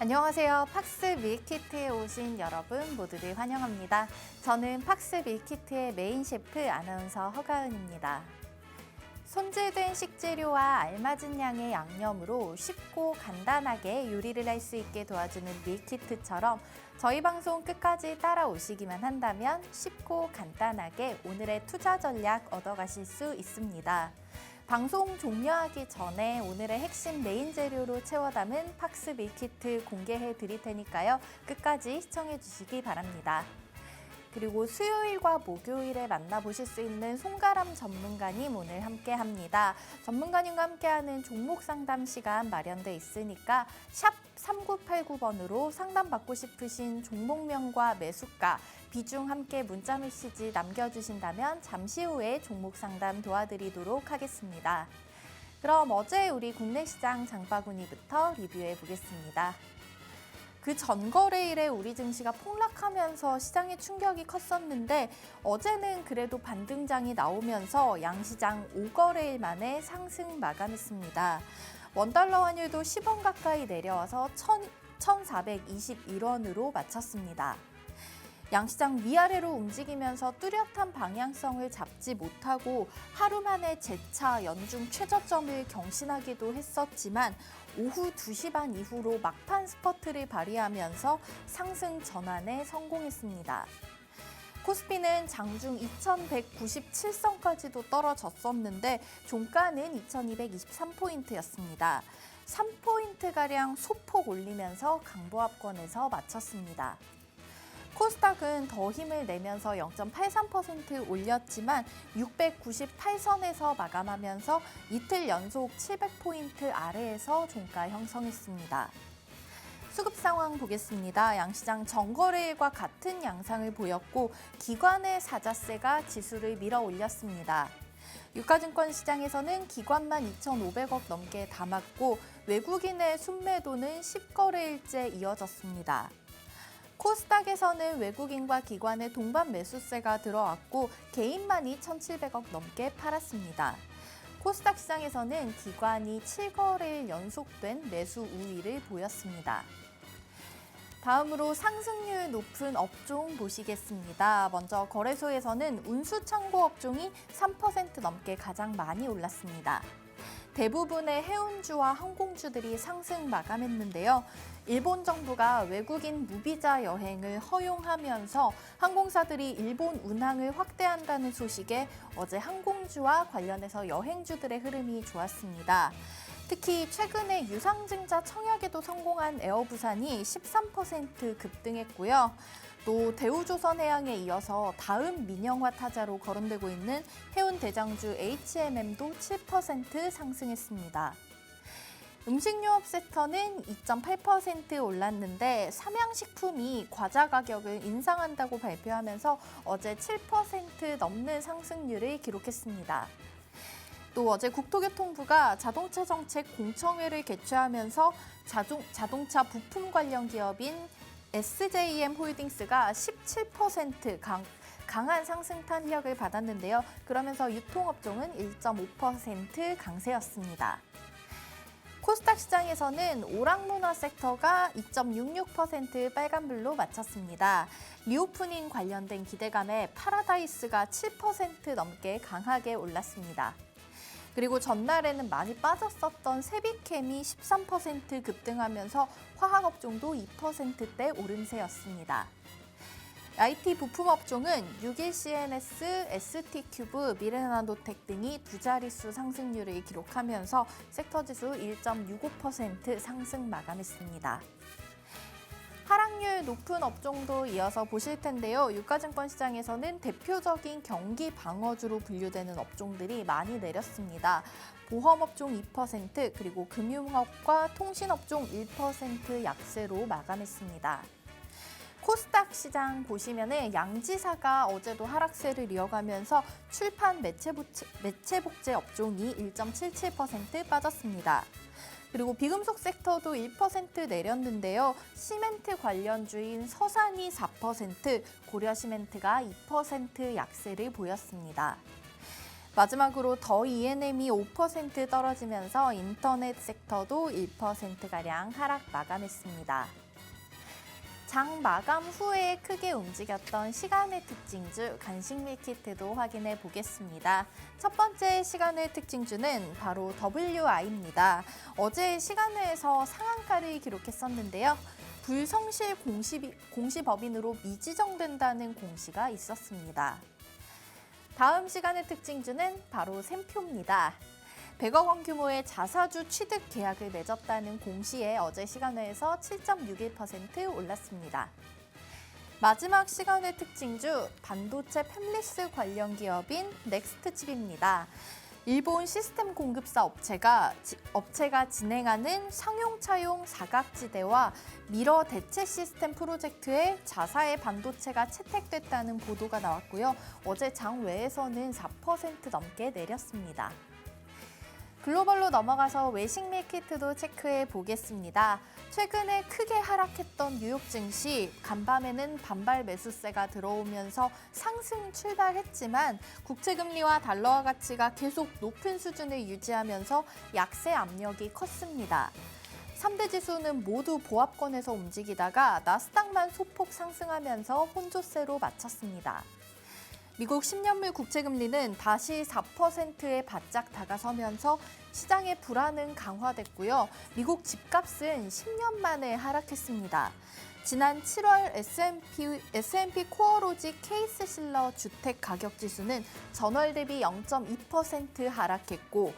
안녕하세요. 팍스 밀키트에 오신 여러분 모두들 환영합니다. 저는 팍스 밀키트의 메인 셰프 아나운서 허가은입니다. 손질된 식재료와 알맞은 양의 양념으로 쉽고 간단하게 요리를 할 수 있게 도와주는 밀키트처럼 저희 방송 끝까지 따라오시기만 한다면 쉽고 간단하게 오늘의 투자 전략 얻어가실 수 있습니다. 방송 종료하기 전에 오늘의 핵심 메인 재료로 채워 담은 팍스 밀키트 공개해 드릴 테니까요. 끝까지 시청해 주시기 바랍니다. 그리고 수요일과 목요일에 만나보실 수 있는 송가람 전문가님 오늘 함께합니다. 전문가님과 함께하는 종목 상담 시간 마련돼 있으니까 샵 3989번으로 상담받고 싶으신 종목명과 매수가, 비중 함께 문자 메시지 남겨주신다면 잠시 후에 종목 상담 도와드리도록 하겠습니다. 그럼 어제 우리 국내 시장 장바구니부터 리뷰해 보겠습니다. 그 전거래일에 우리 증시가 폭락하면서 시장의 충격이 컸었는데 어제는 그래도 반등장이 나오면서 양시장 5거래일 만에 상승 마감했습니다. 원달러 환율도 10원 가까이 내려와서 1,421원으로 마쳤습니다. 양시장 위아래로 움직이면서 뚜렷한 방향성을 잡지 못하고 하루 만에 재차 연중 최저점을 경신하기도 했었지만 오후 2시 반 이후로 막판 스퍼트를 발휘하면서 상승 전환에 성공했습니다. 코스피는 장중 2197선까지도 떨어졌었는데 종가는 2223포인트였습니다. 3포인트가량 소폭 올리면서 강보합권에서 마쳤습니다. 코스닥은 더 힘을 내면서 0.83% 올렸지만 698선에서 마감하면서 이틀 연속 700포인트 아래에서 종가 형성했습니다. 수급 상황 보겠습니다. 양시장 전거래일과 같은 양상을 보였고 기관의 사자세가 지수를 밀어 올렸습니다. 유가증권 시장에서는 기관만 2,500억 넘게 담았고 외국인의 순매도는 10거래일째 이어졌습니다. 코스닥에서는 외국인과 기관의 동반 매수세가 들어왔고 개인만이 1,700억 넘게 팔았습니다. 코스닥 시장에서는 기관이 7거래일 연속된 매수 우위를 보였습니다. 다음으로 상승률 높은 업종 보시겠습니다. 먼저 거래소에서는 운수창고 업종이 3% 넘게 가장 많이 올랐습니다. 대부분의 해운주와 항공주들이 상승 마감했는데요. 일본 정부가 외국인 무비자 여행을 허용하면서 항공사들이 일본 운항을 확대한다는 소식에 어제 항공주와 관련해서 여행주들의 흐름이 좋았습니다. 특히 최근에 유상증자 청약에도 성공한 에어부산이 13% 급등했고요. 또 대우조선해양에 이어서 다음 민영화 타자로 거론되고 있는 해운대장주 HMM도 7% 상승했습니다. 음식료업 섹터는 2.8% 올랐는데 삼양식품이 과자 가격을 인상한다고 발표하면서 어제 7% 넘는 상승률을 기록했습니다. 또 어제 국토교통부가 자동차 정책 공청회를 개최하면서 자동차 부품 관련 기업인 SJM 홀딩스가 17% 강한 상승 탄력을 받았는데요. 그러면서 유통업종은 1.5% 강세였습니다. 코스닥 시장에서는 오락문화 섹터가 2.66% 빨간불로 마쳤습니다. 리오프닝 관련된 기대감에 파라다이스가 7% 넘게 강하게 올랐습니다. 그리고 전날에는 많이 빠졌었던 세비캠이 13% 급등하면서 화학업종도 2%대 오름세였습니다. IT 부품업종은 61CNS, ST큐브, 미래나노텍 등이 두 자릿수 상승률을 기록하면서 섹터지수 1.65% 상승 마감했습니다. 하락률 높은 업종도 이어서 보실 텐데요. 유가증권 시장에서는 대표적인 경기 방어주로 분류되는 업종들이 많이 내렸습니다. 보험업종 2%, 그리고 금융업과 통신업종 1% 약세로 마감했습니다. 코스닥 시장 보시면은 양지사가 어제도 하락세를 이어가면서 출판 매체복제 업종이 1.77% 빠졌습니다. 그리고 비금속 섹터도 1% 내렸는데요. 시멘트 관련주인 서산이 4%, 고려시멘트가 2% 약세를 보였습니다. 마지막으로 더 E&M이 5% 떨어지면서 인터넷 섹터도 1%가량 하락 마감했습니다. 장 마감 후에 크게 움직였던 시간의 특징주 간식 밀키트도 확인해 보겠습니다. 첫 번째 시간의 특징주는 바로 WI입니다. 어제 시간회에서 상한가를 기록했었는데요. 불성실 공시법인으로 미지정된다는 공시가 있었습니다. 다음 시간의 특징주는 바로 샘표입니다. 100억 원 규모의 자사주 취득 계약을 맺었다는 공시에 어제 시간회에서 7.61% 올랐습니다. 마지막 시간의 특징주 반도체 팹리스 관련 기업인 넥스트칩입니다. 일본 시스템 공급사 업체가 진행하는 상용차용 사각지대와 미러 대체 시스템 프로젝트에 자사의 반도체가 채택됐다는 보도가 나왔고요. 어제 장외에서는 4% 넘게 내렸습니다. 글로벌로 넘어가서 외식 밀키트도 체크해 보겠습니다. 최근에 크게 하락했던 뉴욕 증시, 간밤에는 반발 매수세가 들어오면서 상승 출발했지만 국채금리와 달러화 가치가 계속 높은 수준을 유지하면서 약세 압력이 컸습니다. 3대 지수는 모두 보합권에서 움직이다가 나스닥만 소폭 상승하면서 혼조세로 마쳤습니다. 미국 10년물 국채금리는 다시 4%에 바짝 다가서면서 시장의 불안은 강화됐고요. 미국 집값은 10년 만에 하락했습니다. 지난 7월 S&P 코어로지 케이스 실러 주택 가격 지수는 전월 대비 0.2% 하락했고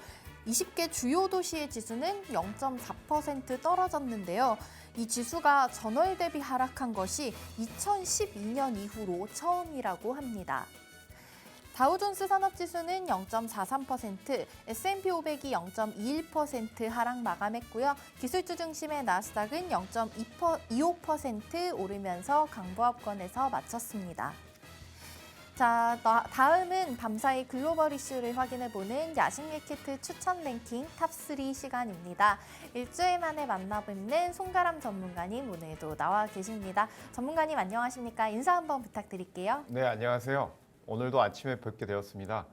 20개 주요 도시의 지수는 0.4% 떨어졌는데요. 이 지수가 전월 대비 하락한 것이 2012년 이후로 처음이라고 합니다. 다우존스 산업지수는 0.43%, S&P 500이 0.21% 하락 마감했고요. 기술주 중심의 나스닥은 0.25% 오르면서 강보합권에서 마쳤습니다. 자, 다음은 밤사이 글로벌 이슈를 확인해보는 야식 밀키트 추천 랭킹 탑3 시간입니다. 일주일 만에 만나뵙는 송가람 전문가님 오늘도 나와 계십니다. 전문가님 안녕하십니까? 인사 한번 부탁드릴게요. 네, 안녕하세요. 오늘도 아침에 뵙게 되었습니다.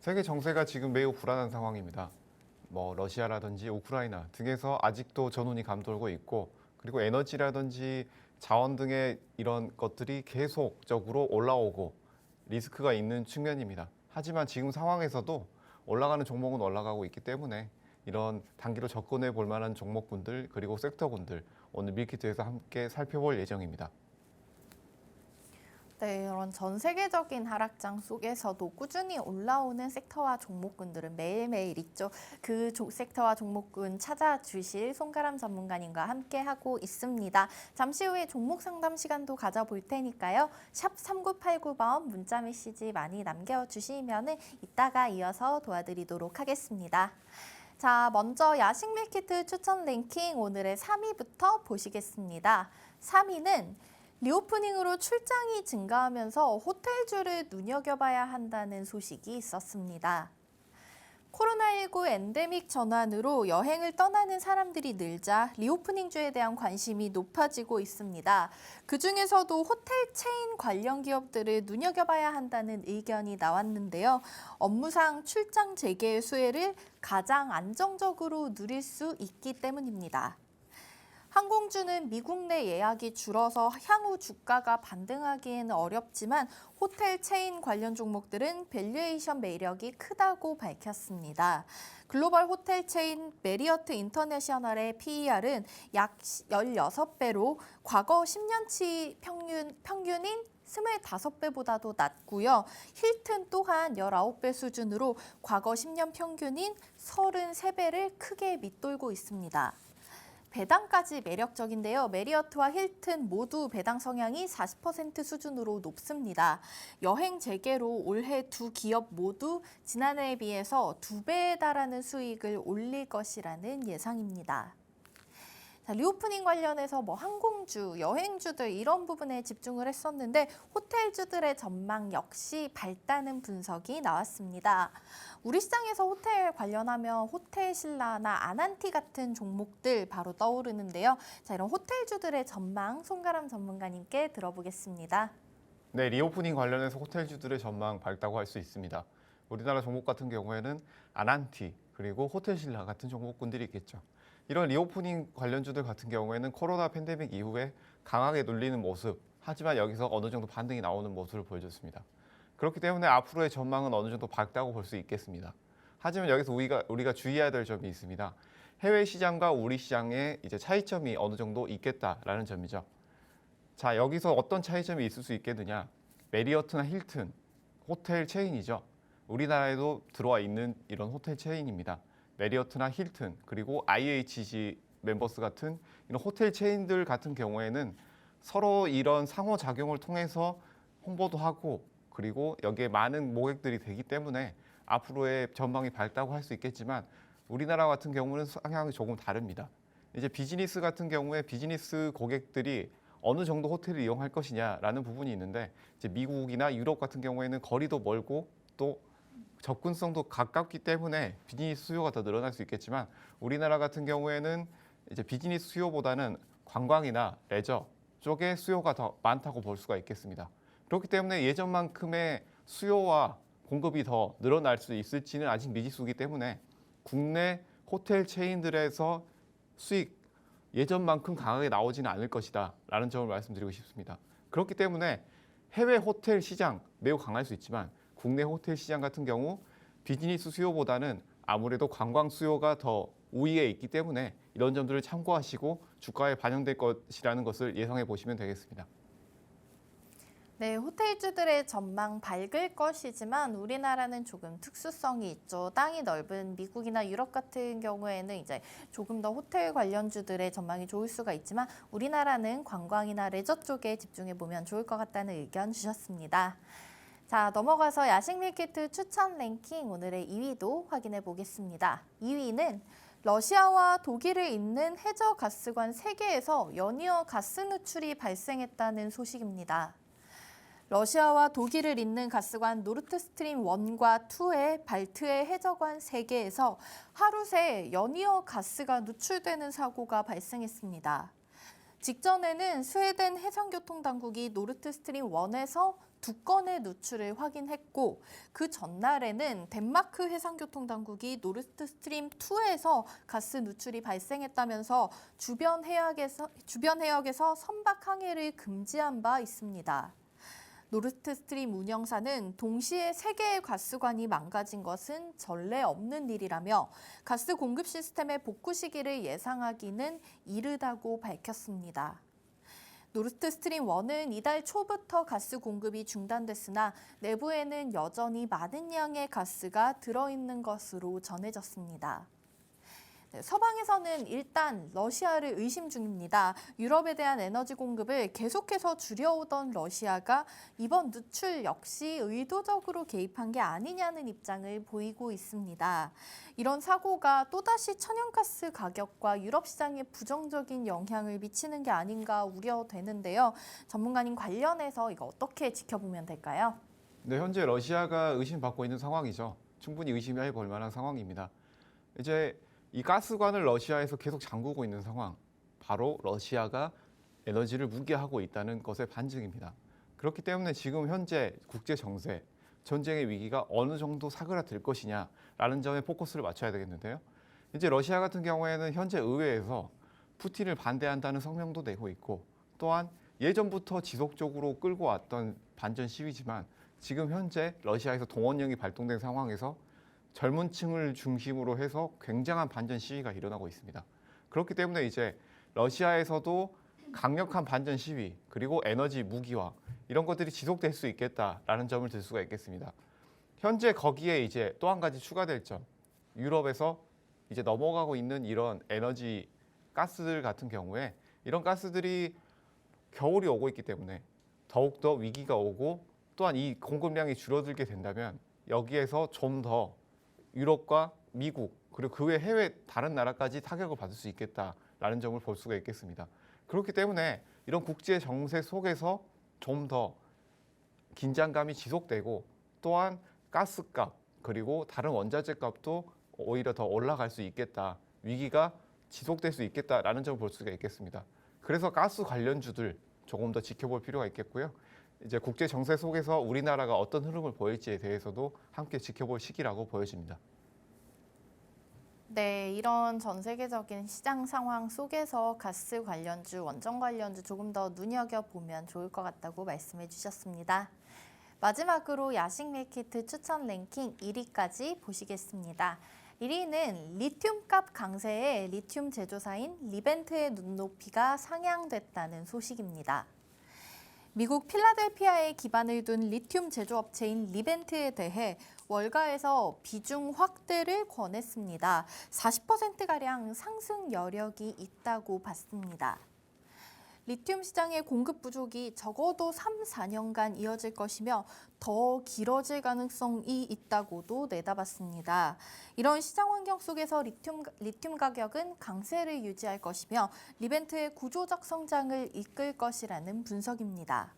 세계 정세가 지금 매우 불안한 상황입니다. 러시아라든지 우크라이나 등에서 아직도 전운이 감돌고 있고 그리고 에너지라든지 자원 등의 이런 것들이 계속적으로 올라오고 리스크가 있는 측면입니다. 하지만 지금 상황에서도 올라가는 종목은 올라가고 있기 때문에 이런 단기로 접근해 볼 만한 종목군들 그리고 섹터군들 오늘 밀키트에서 함께 살펴볼 예정입니다. 네, 이런 전 세계적인 하락장 속에서도 꾸준히 올라오는 섹터와 종목군들은 매일매일 있죠. 그 섹터와 종목군 찾아주실 송가람 전문가님과 함께하고 있습니다. 잠시 후에 종목 상담 시간도 가져볼 테니까요. 샵 3989번 문자 메시지 많이 남겨주시면 이따가 이어서 도와드리도록 하겠습니다. 자, 먼저 야식 밀키트 추천 랭킹 오늘의 3위부터 보시겠습니다. 3위는 리오프닝으로 출장이 증가하면서 호텔주를 눈여겨봐야 한다는 소식이 있었습니다. 코로나19 엔데믹 전환으로 여행을 떠나는 사람들이 늘자 리오프닝주에 대한 관심이 높아지고 있습니다. 그중에서도 호텔 체인 관련 기업들을 눈여겨봐야 한다는 의견이 나왔는데요. 업무상 출장 재개의 수혜를 가장 안정적으로 누릴 수 있기 때문입니다. 항공주는 미국 내 예약이 줄어서 향후 주가가 반등하기에는 어렵지만 호텔 체인 관련 종목들은 밸류에이션 매력이 크다고 밝혔습니다. 글로벌 호텔 체인 메리어트 인터내셔널의 PER은 약 16배로 과거 10년치 평균인 25배보다도 낮고요. 힐튼 또한 19배 수준으로 과거 10년 평균인 33배를 크게 밑돌고 있습니다. 배당까지 매력적인데요. 메리어트와 힐튼 모두 배당 성향이 40% 수준으로 높습니다. 여행 재개로 올해 두 기업 모두 지난해에 비해서 2배에 달하는 수익을 올릴 것이라는 예상입니다. 자, 리오프닝 관련해서 항공주, 여행주들 이런 부분에 집중을 했었는데 호텔주들의 전망 역시 밝다는 분석이 나왔습니다. 우리 시장에서 호텔 관련하면 호텔신라나 아난티 같은 종목들 바로 떠오르는데요. 자, 이런 호텔주들의 전망 송가람 전문가님께 들어보겠습니다. 네, 리오프닝 관련해서 호텔주들의 전망 밝다고 할 수 있습니다. 우리나라 종목 같은 경우에는 아난티 그리고 호텔신라 같은 종목군들이 있겠죠. 이런 리오프닝 관련주들 같은 경우에는 코로나 팬데믹 이후에 강하게 눌리는 모습, 하지만 여기서 어느 정도 반등이 나오는 모습을 보여줬습니다. 그렇기 때문에 앞으로의 전망은 어느 정도 밝다고 볼 수 있겠습니다. 하지만 여기서 우리가 주의해야 될 점이 있습니다. 해외 시장과 우리 시장의 이제 차이점이 어느 정도 있겠다라는 점이죠. 자, 여기서 어떤 차이점이 있을 수 있겠느냐? 메리어트나 힐튼, 호텔 체인이죠. 우리나라에도 들어와 있는 이런 호텔 체인입니다. 메리어트나 힐튼, 그리고 IHG 멤버스 같은 이런 호텔 체인들 같은 경우에는 서로 이런 상호작용을 통해서 홍보도 하고 그리고 여기에 많은 모객들이 되기 때문에 앞으로의 전망이 밝다고 할 수 있겠지만 우리나라 같은 경우는 성향이 조금 다릅니다. 이제 비즈니스 같은 경우에 비즈니스 고객들이 어느 정도 호텔을 이용할 것이냐라는 부분이 있는데 이제 미국이나 유럽 같은 경우에는 거리도 멀고 또 접근성도 가깝기 때문에 비즈니스 수요가 더 늘어날 수 있겠지만 우리나라 같은 경우에는 이제 비즈니스 수요보다는 관광이나 레저 쪽에 수요가 더 많다고 볼 수가 있겠습니다. 그렇기 때문에 예전만큼의 수요와 공급이 더 늘어날 수 있을지는 아직 미지수이기 때문에 국내 호텔 체인들에서 수익 예전만큼 강하게 나오지는 않을 것이다 라는 점을 말씀드리고 싶습니다. 그렇기 때문에 해외 호텔 시장 매우 강할 수 있지만 국내 호텔 시장 같은 경우 비즈니스 수요보다는 아무래도 관광 수요가 더 우위에 있기 때문에 이런 점들을 참고하시고 주가에 반영될 것이라는 것을 예상해 보시면 되겠습니다. 네, 호텔주들의 전망 밝을 것이지만 우리나라는 조금 특수성이 있죠. 땅이 넓은 미국이나 유럽 같은 경우에는 이제 조금 더 호텔 관련주들의 전망이 좋을 수가 있지만 우리나라는 관광이나 레저 쪽에 집중해 보면 좋을 것 같다는 의견 주셨습니다. 자, 넘어가서 야식 밀키트 추천 랭킹 오늘의 2위도 확인해 보겠습니다. 2위는 러시아와 독일을 잇는 해저 가스관 3개에서 연이어 가스 누출이 발생했다는 소식입니다. 러시아와 독일을 잇는 가스관 노르트스트림 1과 2의 발트해 해저관 3개에서 하루 새 연이어 가스가 누출되는 사고가 발생했습니다. 직전에는 스웨덴 해상교통당국이 노르트스트림 1에서 2건의 누출을 확인했고 그 전날에는 덴마크 해상교통당국이 노르트스트림 2에서 가스 누출이 발생했다면서 주변 해역에서 선박 항해를 금지한 바 있습니다. 노르트스트림 운영사는 동시에 3개의 가스관이 망가진 것은 전례 없는 일이라며 가스 공급 시스템의 복구 시기를 예상하기는 이르다고 밝혔습니다. 노르트스트림 1은 이달 초부터 가스 공급이 중단됐으나 내부에는 여전히 많은 양의 가스가 들어있는 것으로 전해졌습니다. 서방에서는 일단 러시아를 의심 중입니다. 유럽에 대한 에너지 공급을 계속해서 줄여오던 러시아가 이번 누출 역시 의도적으로 개입한 게 아니냐는 입장을 보이고 있습니다. 이런 사고가 또다시 천연가스 가격과 유럽 시장에 부정적인 영향을 미치는 게 아닌가 우려되는데요. 전문가님 관련해서 이거 어떻게 지켜보면 될까요? 네, 현재 러시아가 의심받고 있는 상황이죠. 충분히 의심해 볼 만한 상황입니다. 이제 이 가스관을 러시아에서 계속 잠그고 있는 상황, 바로 러시아가 에너지를 무기화하고 있다는 것의 반증입니다. 그렇기 때문에 지금 현재 국제 정세, 전쟁의 위기가 어느 정도 사그라들 것이냐라는 점에 포커스를 맞춰야 되겠는데요. 이제 러시아 같은 경우에는 현재 의회에서 푸틴을 반대한다는 성명도 내고 있고 또한 예전부터 지속적으로 끌고 왔던 반전 시위지만 지금 현재 러시아에서 동원령이 발동된 상황에서 젊은 층을 중심으로 해서 굉장한 반전 시위가 일어나고 있습니다. 그렇기 때문에 이제 러시아에서도 강력한 반전 시위 그리고 에너지 무기화 이런 것들이 지속될 수 있겠다라는 점을 들 수가 있겠습니다. 현재 거기에 이제 또 한 가지 추가될 점, 유럽에서 이제 넘어가고 있는 이런 에너지 가스들 같은 경우에 이런 가스들이 겨울이 오고 있기 때문에 더욱더 위기가 오고 또한 이 공급량이 줄어들게 된다면 여기에서 좀 더 유럽과 미국 그리고 그 외 해외 다른 나라까지 타격을 받을 수 있겠다라는 점을 볼 수가 있겠습니다. 그렇기 때문에 이런 국제 정세 속에서 좀 더 긴장감이 지속되고 또한 가스값 그리고 다른 원자재 값도 오히려 더 올라갈 수 있겠다. 위기가 지속될 수 있겠다라는 점을 볼 수가 있겠습니다. 그래서 가스 관련주들 조금 더 지켜볼 필요가 있겠고요. 이제 국제 정세 속에서 우리나라가 어떤 흐름을 보일지에 대해서도 함께 지켜볼 시기라고 보여집니다. 네, 이런 전 세계적인 시장 상황 속에서 가스 관련주, 원전 관련주 조금 더 눈여겨보면 좋을 것 같다고 말씀해 주셨습니다. 마지막으로 야식 밀키트 추천 랭킹 1위까지 보시겠습니다. 1위는 리튬값 강세에 리튬 제조사인 리벤트의 눈높이가 상향됐다는 소식입니다. 미국 필라델피아에 기반을 둔 리튬 제조업체인 리벤트에 대해 월가에서 비중 확대를 권했습니다. 40%가량 상승 여력이 있다고 봤습니다. 리튬 시장의 공급 부족이 적어도 3, 4년간 이어질 것이며 더 길어질 가능성이 있다고도 내다봤습니다. 이런 시장 환경 속에서 리튬 가격은 강세를 유지할 것이며 리벤트의 구조적 성장을 이끌 것이라는 분석입니다.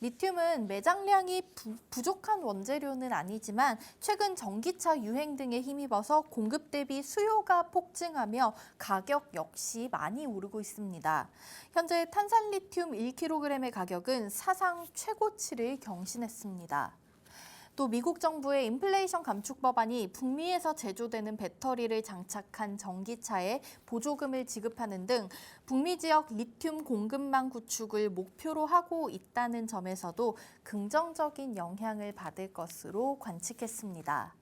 리튬은 매장량이 부족한 원재료는 아니지만 최근 전기차 유행 등에 힘입어서 공급 대비 수요가 폭증하며 가격 역시 많이 오르고 있습니다. 현재 탄산 리튬 1kg의 가격은 사상 최고치를 경신했습니다. 또 미국 정부의 인플레이션 감축 법안이 북미에서 제조되는 배터리를 장착한 전기차에 보조금을 지급하는 등 북미 지역 리튬 공급망 구축을 목표로 하고 있다는 점에서도 긍정적인 영향을 받을 것으로 관측했습니다.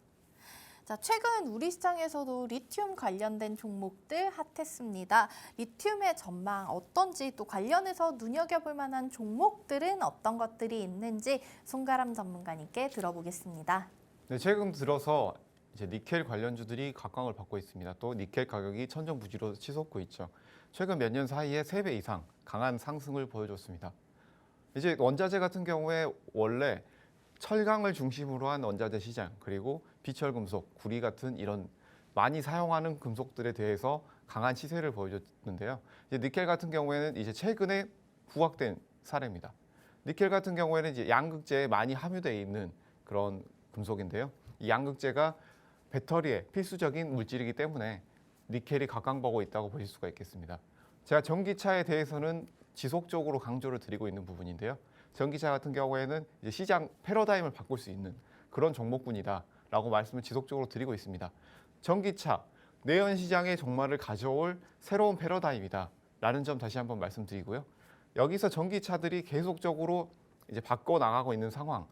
자, 최근 우리 시장에서도 리튬 관련된 종목들 핫했습니다. 리튬의 전망 어떤지 또 관련해서 눈여겨볼 만한 종목들은 어떤 것들이 있는지 송가람 전문가님께 들어보겠습니다. 네, 최근 들어서 이제 니켈 관련주들이 각광을 받고 있습니다. 또 니켈 가격이 천정부지로 치솟고 있죠. 최근 몇 년 사이에 3배 이상 강한 상승을 보여줬습니다. 이제 원자재 같은 경우에 원래 철강을 중심으로 한 원자재 시장, 그리고 비철금속, 구리 같은 이런 많이 사용하는 금속들에 대해서 강한 시세를 보여줬는데요. 이제 니켈 같은 경우에는 이제 최근에 부각된 사례입니다. 니켈 같은 경우에는 이제 양극재에 많이 함유되어 있는 그런 금속인데요. 이 양극재가 배터리에 필수적인 물질이기 때문에 니켈이 각광받고 있다고 보실 수가 있겠습니다. 제가 전기차에 대해서는 지속적으로 강조를 드리고 있는 부분인데요. 전기차 같은 경우에는 이제 시장 패러다임을 바꿀 수 있는 그런 종목군이다라고 말씀을 지속적으로 드리고 있습니다. 전기차, 내연 시장의 종말을 가져올 새로운 패러다임이다라는 점 다시 한번 말씀드리고요. 여기서 전기차들이 계속적으로 이제 바꿔 나가고 있는 상황,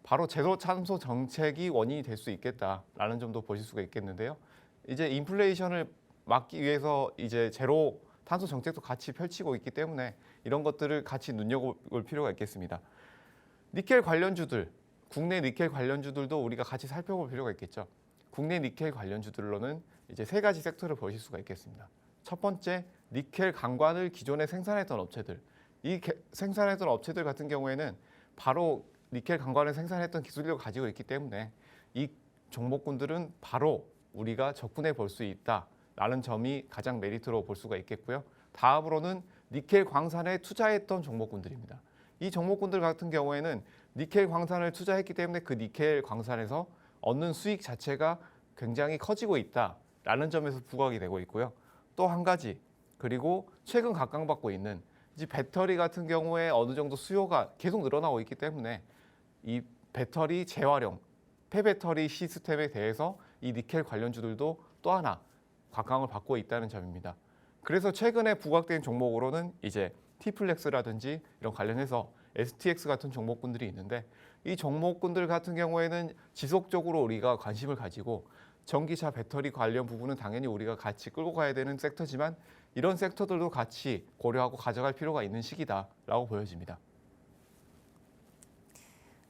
바로 제로 탄소 정책이 원인이 될 수 있겠다라는 점도 보실 수가 있겠는데요. 이제 인플레이션을 막기 위해서 이제 제로 탄소 정책도 같이 펼치고 있기 때문에 이런 것들을 같이 눈여겨볼 필요가 있겠습니다. 니켈 관련주들, 국내 니켈 관련주들도 우리가 같이 살펴볼 필요가 있겠죠. 국내 니켈 관련주들로는 이제 3가지 섹터를 보실 수가 있겠습니다. 첫 번째, 니켈 강관을 기존에 생산했던 업체들. 이 생산했던 업체들 같은 경우에는 바로 니켈 강관을 생산했던 기술력을 가지고 있기 때문에 이 종목군들은 바로 우리가 접근해 볼 수 있다라는 점이 가장 메리트로 볼 수가 있겠고요. 다음으로는 니켈 광산에 투자했던 종목군들입니다. 이 종목군들 같은 경우에는 니켈 광산을 투자했기 때문에 그 니켈 광산에서 얻는 수익 자체가 굉장히 커지고 있다라는 점에서 부각이 되고 있고요. 또 한 가지, 그리고 최근 각광받고 있는 이제 배터리 같은 경우에 어느 정도 수요가 계속 늘어나고 있기 때문에 이 배터리 재활용, 폐배터리 시스템에 대해서 이 니켈 관련주들도 또 하나 각광을 받고 있다는 점입니다. 그래서 최근에 부각된 종목으로는 이제 T플렉스라든지 이런 관련해서 STX 같은 종목군들이 있는데 이 종목군들 같은 경우에는 지속적으로 우리가 관심을 가지고 전기차 배터리 관련 부분은 당연히 우리가 같이 끌고 가야 되는 섹터지만 이런 섹터들도 같이 고려하고 가져갈 필요가 있는 시기다라고 보여집니다.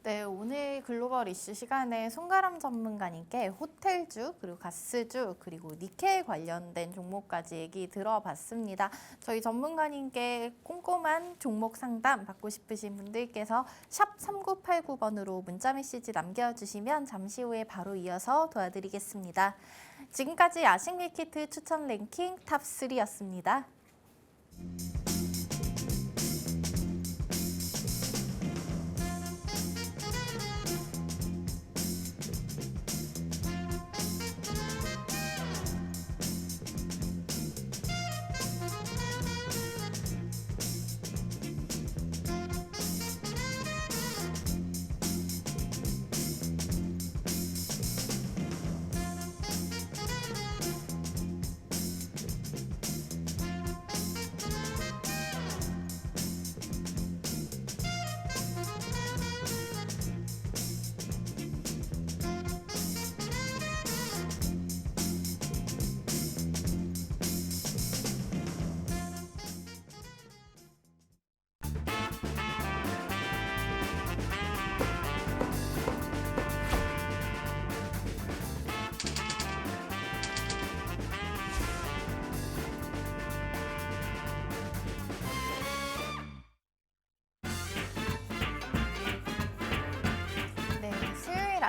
네, 오늘 글로벌 이슈 시간에 송가람 전문가님께 호텔주, 그리고 가스주, 그리고 니켈 관련된 종목까지 얘기 들어봤습니다. 저희 전문가님께 꼼꼼한 종목 상담 받고 싶으신 분들께서 샵 3989번으로 문자 메시지 남겨주시면 잠시 후에 바로 이어서 도와드리겠습니다. 지금까지 야식 밀키트 추천 랭킹 탑3였습니다.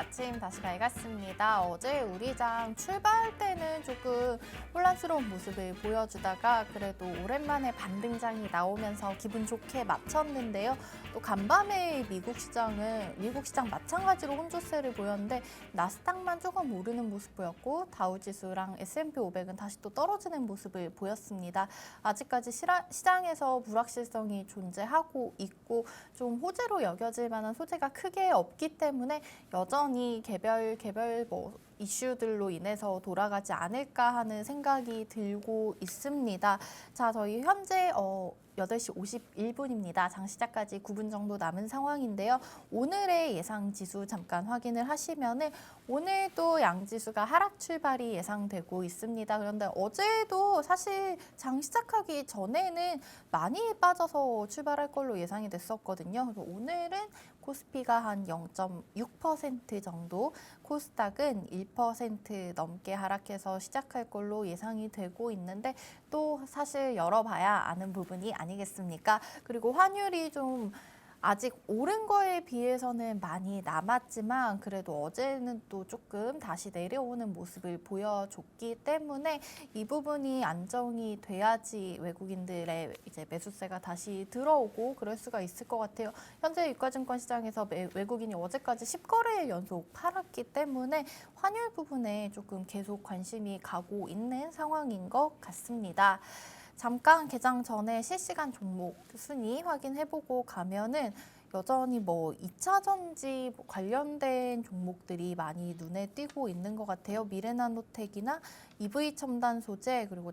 아침 다시 밝았습니다. 어제 우리 장 출발 때는 조금 혼란스러운 모습을 보여주다가 그래도 오랜만에 반등장이 나오면서 기분 좋게 마쳤는데요. 또 간밤에 미국 시장 마찬가지로 혼조세를 보였는데 나스닥만 조금 오르는 모습 보였고 다우지수랑 S&P 500은 다시 또 떨어지는 모습을 보였습니다. 아직까지 시장에서 불확실성이 존재하고 있고 좀 호재로 여겨질 만한 소재가 크게 없기 때문에 여전히 개별 이슈들로 인해서 돌아가지 않을까 하는 생각이 들고 있습니다. 자, 저희 현재 8시 51분입니다. 장 시작까지 9분 정도 남은 상황인데요. 오늘의 예상 지수 잠깐 확인을 하시면은 오늘도 양지수가 하락 출발이 예상되고 있습니다. 그런데 어제도 사실 장 시작하기 전에는 많이 빠져서 출발할 걸로 예상이 됐었거든요. 그래서 오늘은 코스피가 한 0.6% 정도, 코스닥은 1% 넘게 하락해서 시작할 걸로 예상이 되고 있는데 또 사실 열어봐야 아는 부분이 아니겠습니까? 그리고 환율이 좀 아직 오른 거에 비해서는 많이 남았지만 그래도 어제는 또 조금 다시 내려오는 모습을 보여줬기 때문에 이 부분이 안정이 돼야지 외국인들의 이제 매수세가 다시 들어오고 그럴 수가 있을 것 같아요. 현재 유가증권 시장에서 외국인이 어제까지 10거래일 연속 팔았기 때문에 환율 부분에 조금 계속 관심이 가고 있는 상황인 것 같습니다. 잠깐 개장 전에 실시간 종목 순위 확인해보고 가면은 여전히 2차 전지 관련된 종목들이 많이 눈에 띄고 있는 것 같아요. 미래나노텍이나 EV 첨단 소재 그리고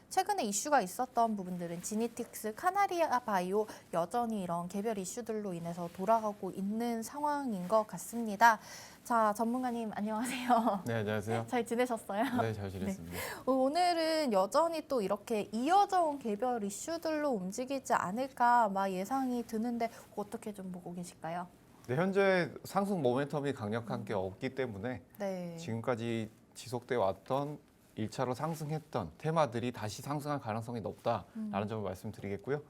최근에 이슈가 있었던 부분들은 지니틱스, 카나리아 바이오 여전히 이런 개별 이슈들로 인해서 돌아가고 있는 상황인 것 같습니다. 자, 전문가님 안녕하세요. 네, 안녕하세요. 잘 지내셨어요? 네, 잘 지냈습니다. 오늘은 여전히 또 이렇게 이어져 온 개별 이슈들로 움직이지 않을까 예상이 드는데 어떻게 좀 보고 계실까요? 네, 현재 상승 모멘텀이 강력한 게 없기 때문에 네. 지금까지 지속돼 왔던 1차로 상승했던 테마들이 다시 상승할 가능성이 높다라는 점을 말씀드리겠고요.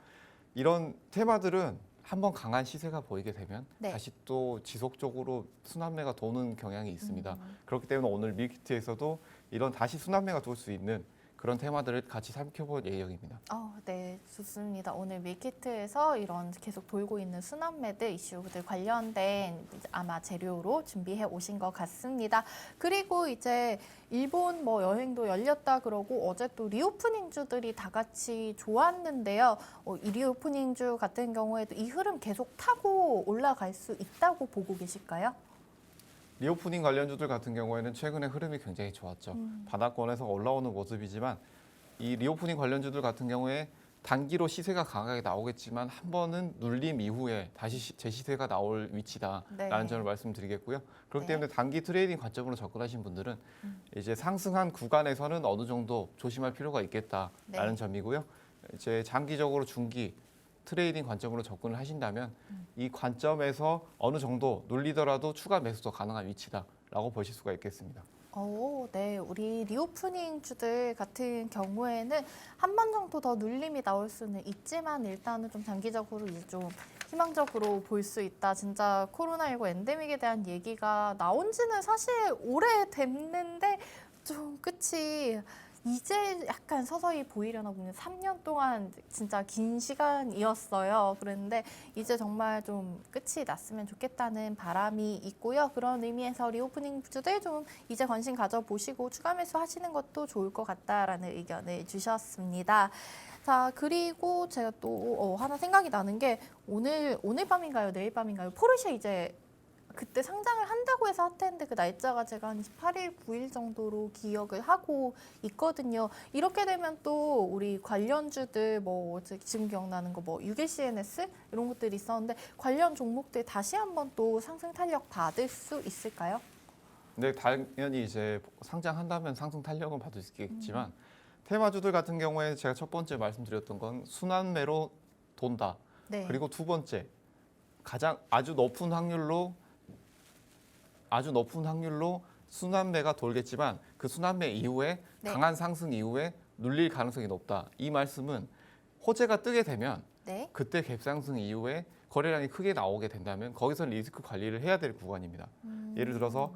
이런 테마들은 한번 강한 시세가 보이게 되면 네. 다시 또 지속적으로 순환매가 도는 경향이 있습니다. 그렇기 때문에 오늘 밀키트에서도 이런 다시 순환매가 돌 수 있는 그런 테마들을 같이 살펴볼 예정입니다. 네, 좋습니다. 오늘 밀키트에서 이런 계속 돌고 있는 순환매들 이슈들 관련된 아마 재료로 준비해 오신 것 같습니다. 그리고 이제 일본 여행도 열렸다 그러고 어제 또 리오프닝주들이 다 같이 좋았는데요. 이 리오프닝주 같은 경우에도 이 흐름 계속 타고 올라갈 수 있다고 보고 계실까요? 리오프닝 관련주들 같은 경우에는 최근에 흐름이 굉장히 좋았죠. 바닥권에서 올라오는 모습이지만 이 리오프닝 관련주들 같은 경우에 단기로 시세가 강하게 나오겠지만 한 번은 눌림 이후에 다시 재시세가 나올 위치다라는 네. 점을 말씀드리겠고요. 그렇기 네. 때문에 단기 트레이딩 관점으로 접근하신 분들은 이제 상승한 구간에서는 어느 정도 조심할 필요가 있겠다라는 네. 점이고요. 이제 장기적으로 중기 트레이딩 관점으로 접근을 하신다면 이 관점에서 어느 정도 눌리더라도 추가 매수도 가능한 위치다라고 보실 수가 있겠습니다. 네. 우리 리오프닝 주들 같은 경우에는 한 번 정도 더 눌림이 나올 수는 있지만 일단은 좀 장기적으로 이제 좀 희망적으로 볼 수 있다. 진짜 코로나19 엔데믹에 대한 얘기가 나온 지는 사실 오래됐는데 좀 끝이 이제 약간 서서히 보이려나 보면 3년 동안 진짜 긴 시간이었어요. 그런데 이제 정말 좀 끝이 났으면 좋겠다는 바람이 있고요. 그런 의미에서 리오프닝 주들 좀 이제 관심 가져보시고 추가 매수 하시는 것도 좋을 것 같다라는 의견을 주셨습니다. 자, 그리고 제가 또 하나 생각이 나는 게 오늘 밤인가요? 내일 밤인가요? 포르쉐 이제 그때 상장을 한다고 해서 핫했는데 그 날짜가 제가 한 28일, 9일 정도로 기억을 하고 있거든요. 이렇게 되면 또 우리 관련주들 지금 기억나는 거 UGCNS 이런 것들이 있었는데 관련 종목들 다시 한번 또 상승 탄력 받을 수 있을까요? 네, 당연히 이제 상장한다면 상승 탄력은 받을 수 있겠지만 테마주들 같은 경우에 제가 첫 번째 말씀드렸던 건 순환매로 돈다. 네. 그리고 두 번째 아주 높은 확률로 순환매가 돌겠지만 그 순환매 이후에 네. 강한 상승 이후에 눌릴 가능성이 높다. 이 말씀은 호재가 뜨게 되면 네. 그때 갭상승 이후에 거래량이 크게 나오게 된다면 거기서 리스크 관리를 해야 될 구간입니다. 예를 들어서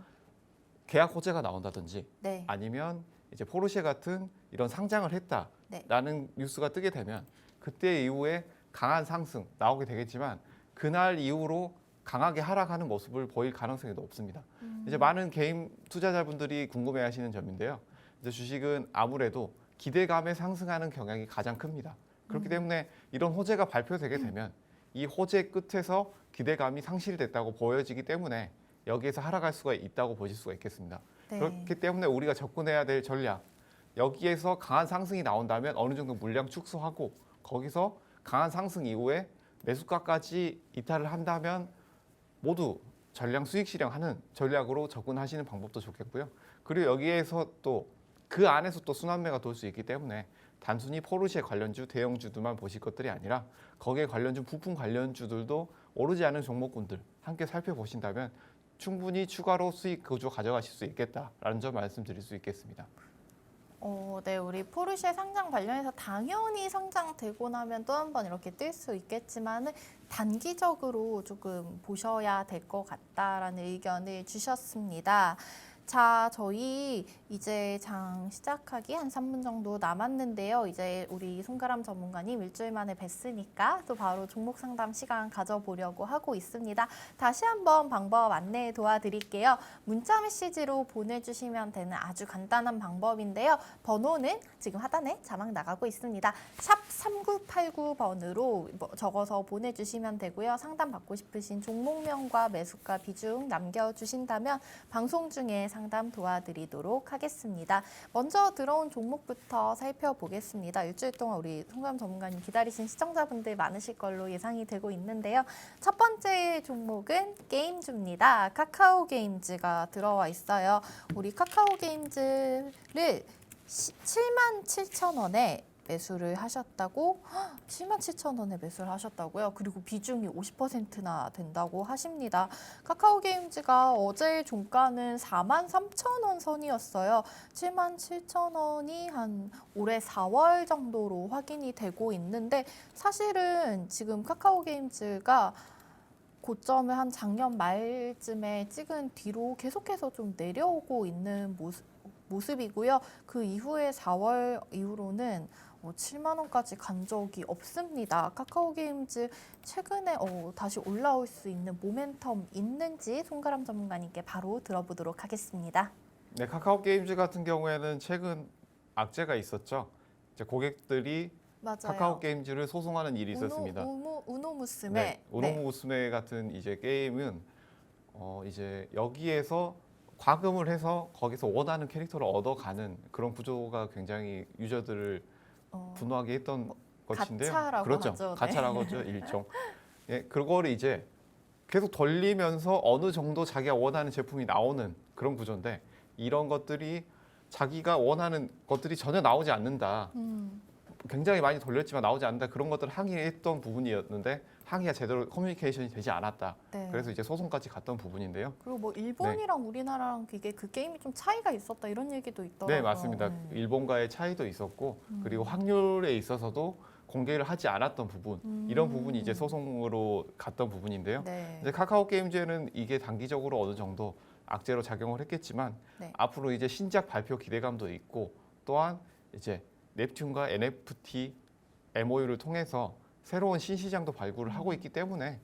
계약 호재가 나온다든지 네. 아니면 이제 포르쉐 같은 이런 상장을 했다라는 뉴스가 뜨게 되면 그때 이후에 강한 상승 나오게 되겠지만 그날 이후로 강하게 하락하는 모습을 보일 가능성이 높습니다. 이제 많은 개인 투자자분들이 궁금해하시는 점인데요. 이제 주식은 아무래도 기대감에 상승하는 경향이 가장 큽니다. 그렇기 때문에 이런 호재가 발표되게 되면 이 호재 끝에서 기대감이 상실됐다고 보여지기 때문에 여기에서 하락할 수가 있다고 보실 수가 있겠습니다. 네. 그렇기 때문에 우리가 접근해야 될 전략, 여기에서 강한 상승이 나온다면 어느 정도 물량 축소하고 거기서 강한 상승 이후에 매수가까지 이탈을 한다면 모두 전량 수익 실현하는 전략으로 접근하시는 방법도 좋겠고요. 그리고 여기에서 또 그 안에서 또 순환매가 돌 수 있기 때문에 단순히 포르쉐 관련주, 대형주들만 보실 것들이 아니라 거기에 관련주, 부품 관련주들도 오르지 않은 종목군들 함께 살펴보신다면 충분히 추가로 수익 구조 가져가실 수 있겠다라는 점 말씀드릴 수 있겠습니다. 네, 우리 포르쉐 상장 관련해서 당연히 상장되고 나면 또 한 번 이렇게 뜰 수 있겠지만 단기적으로 조금 보셔야 될 것 같다라는 의견을 주셨습니다. 자, 저희 이제 장 시작하기 한 3분 정도 남았는데요. 이제 우리 송가람 전문가님 일주일 만에 뵀으니까 또 바로 종목 상담 시간 가져보려고 하고 있습니다. 다시 한번 방법 안내 도와드릴게요. 문자 메시지로 보내주시면 되는 아주 간단한 방법인데요. 번호는 지금 하단에 자막 나가고 있습니다. 샵 3989번으로 적어서 보내주시면 되고요. 상담 받고 싶으신 종목명과 매수가 비중 남겨주신다면 방송 중에 상담 도와드리도록 하겠습니다. 먼저 들어온 종목부터 살펴보겠습니다. 일주일 동안 우리 송가람 전문가님 기다리신 시청자분들 많으실 걸로 예상이 되고 있는데요. 첫 번째 종목은 게임주입니다. 카카오 게임즈가 들어와 있어요. 우리 카카오 게임즈를 77,000원에 매수를 하셨다고 77,000원에 매수를 하셨다고요. 그리고 비중이 50%나 된다고 하십니다. 카카오 게임즈가 어제 종가는 43,000원 선이었어요. 77,000원이 한 올해 4월 정도로 확인이 되고 있는데 사실은 지금 카카오 게임즈가 고점을 한 작년 말쯤에 찍은 뒤로 계속해서 좀 내려오고 있는 모습이고요. 그 이후에 4월 이후로는 7만 원까지 간 적이 없습니다. 카카오 게임즈 최근에 다시 올라올 수 있는 모멘텀 있는지 송가람 전문가님께 바로 들어보도록 하겠습니다. 네, 카카오 게임즈 같은 경우에는 최근 악재가 있었죠. 이제 고객들이 맞아요. 카카오 게임즈를 소송하는 일이 있었습니다. 우노무스메. 네, 우노무스메 같은 이제 게임은 이제 여기에서 과금을 해서 거기서 원하는 캐릭터를 얻어가는 그런 구조가 굉장히 유저들을 분노하게 했던 것인데요. 가차라고 그렇죠. 하죠. 네. 가차라고 하죠. 일종. 예, 그거를 이제 계속 돌리면서 어느 정도 자기가 원하는 제품이 나오는 그런 구조인데 이런 것들이 자기가 원하는 것들이 전혀 나오지 않는다. 굉장히 많이 돌렸지만 나오지 않는다. 그런 것들을 항의했던 부분이었는데 항의가 제대로 커뮤니케이션이 되지 않았다. 네. 그래서 이제 소송까지 갔던 부분인데요. 그리고 뭐 일본이랑 우리나라랑 이게 그 게임이 좀 차이가 있었다 이런 얘기도 있더라고요. 네, 맞습니다. 일본과의 차이도 있었고 그리고 확률에 있어서도 공개를 하지 않았던 부분 이런 부분이 이제 소송으로 갔던 부분인데요. 네. 이제 카카오 게임즈는 이게 단기적으로 어느 정도 악재로 작용을 했겠지만 네. 앞으로 이제 신작 발표 기대감도 있고 또한 이제 넵튠과 NFT MOU를 통해서 새로운 신시장도 발굴을 하고 있기 때문에